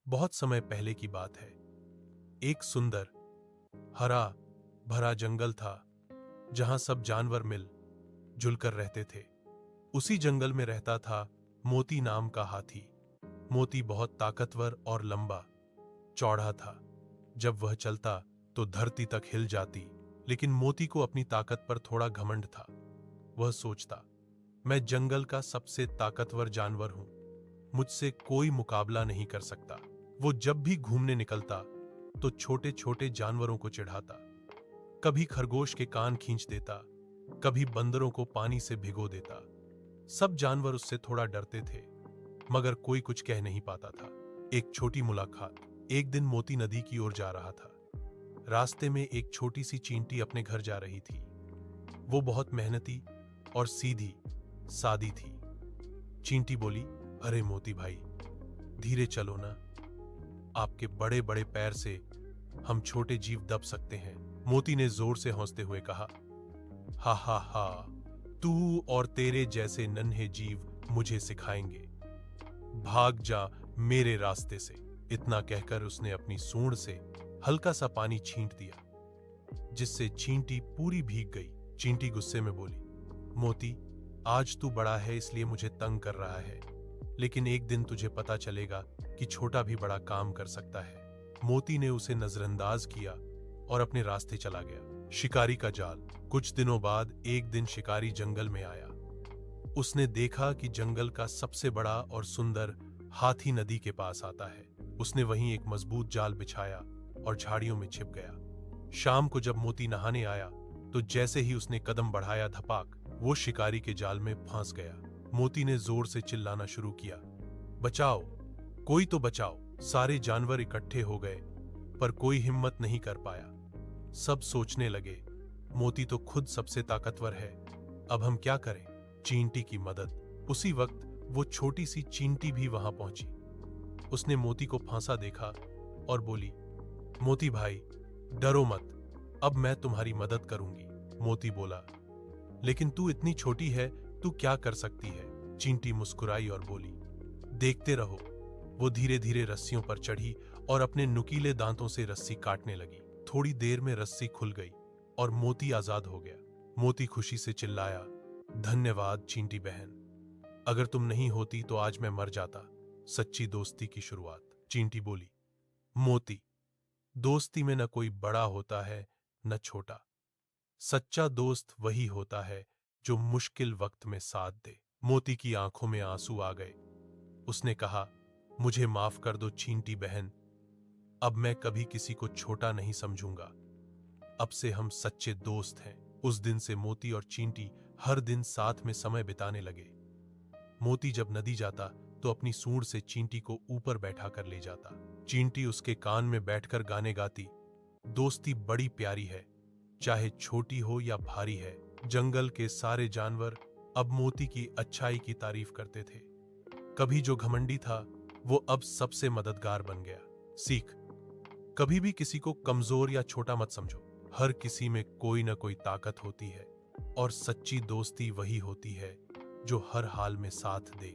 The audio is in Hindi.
बहुत समय पहले की बात है। एक सुंदर हरा भरा जंगल था जहां सब जानवर मिल जुलकर रहते थे। उसी जंगल में रहता था मोती नाम का हाथी। मोती बहुत ताकतवर और लंबा चौड़ा था। जब वह चलता तो धरती तक हिल जाती। लेकिन मोती को अपनी ताकत पर थोड़ा घमंड था। वह सोचता, मैं जंगल का सबसे ताकतवर जानवर हूं, मुझसे कोई मुकाबला नहीं कर सकता। वो जब भी घूमने निकलता तो छोटे छोटे जानवरों को चिढ़ाता। कभी खरगोश के कान खींच देता, कभी बंदरों को पानी से भिगो देता। सब जानवर उससे थोड़ा डरते थे, मगर कोई कुछ कह नहीं पाता था। एक छोटी मुलाकात। एक दिन मोती नदी की ओर जा रहा था। रास्ते में एक छोटी सी चींटी अपने घर जा रही थी। वो बहुत मेहनती और सीधी सादी थी। चींटी बोली, अरे मोती भाई, धीरे चलो ना, आपके बड़े बड़े पैर से हम छोटे जीव दब सकते हैं। मोती ने जोर से हंसते हुए कहा, हा हा हा, तू और तेरे जैसे नन्हे जीव मुझे सिखाएंगे, भाग जा मेरे रास्ते से। इतना कहकर उसने अपनी सूंड से हल्का सा पानी छींट दिया, जिससे चींटी पूरी भीग गई। चींटी गुस्से में बोली, मोती, आज तू बड़ा है इसलिए मुझे तंग कर रहा है, लेकिन एक दिन तुझे पता चलेगा कि छोटा भी बड़ा काम कर सकता है। मोती ने उसे नजरअंदाज किया और अपने रास्ते चला गया। शिकारी का जाल। कुछ दिनों बाद एक दिन शिकारी जंगल में आया। उसने देखा कि जंगल का सबसे बड़ा और सुंदर हाथी नदी के पास आता है। उसने वहीं एक मजबूत जाल बिछाया और झाड़ियों में छिप गया। शाम को जब मोती नहाने आया तो जैसे ही उसने कदम बढ़ाया, धपाक, वो शिकारी के जाल में फंस गया। मोती ने जोर से चिल्लाना शुरू किया, बचाओ, कोई तो बचाओ। सारे जानवर इकट्ठे हो गए, पर कोई हिम्मत नहीं कर पाया। सब सोचने लगे, मोती तो खुद सबसे ताकतवर है, अब हम क्या करें? चींटी की मदद। उसी वक्त वो छोटी सी चींटी भी वहां पहुंची। उसने मोती को फंसा देखा और बोली, मोती भाई, डरो मत, अब मैं तुम्हारी मदद करूंगी। मोती बोला, लेकिन तू इतनी छोटी है, तू क्या कर सकती है? चींटी मुस्कुराई और बोली, देखते रहो। वो धीरे धीरे रस्सियों पर चढ़ी और अपने नुकीले दांतों से रस्सी काटने लगी। थोड़ी देर में रस्सी खुल गई और मोती आजाद हो गया। मोती खुशी से चिल्लाया, धन्यवाद चींटी बहन, अगर तुम नहीं होती तो आज मैं मर जाता। सच्ची दोस्ती की शुरुआत। चींटी बोली, मोती, दोस्ती में न कोई बड़ा होता है न छोटा। सच्चा दोस्त वही होता है जो मुश्किल वक्त में साथ दे। मोती की आंखों में आंसू आ गए। उसने कहा, मुझे माफ कर दो चींटी बहन, अब मैं कभी किसी को छोटा नहीं समझूंगा। अब से हम सच्चे दोस्त हैं। उस दिन से मोती और चींटी हर दिन साथ में समय बिताने लगे। मोती जब नदी जाता तो अपनी सूंड से चींटी को ऊपर बैठा कर ले जाता। चींटी उसके कान में बैठकर गाने गाती, दोस्ती बड़ी प्यारी है, चाहे छोटी हो या भारी है। जंगल के सारे जानवर अब मोती की अच्छाई की तारीफ करते थे। कभी जो घमंडी था वो अब सबसे मददगार बन गया। सीख, कभी भी किसी को कमजोर या छोटा मत समझो। हर किसी में कोई ना कोई ताकत होती है और सच्ची दोस्ती वही होती है जो हर हाल में साथ दे।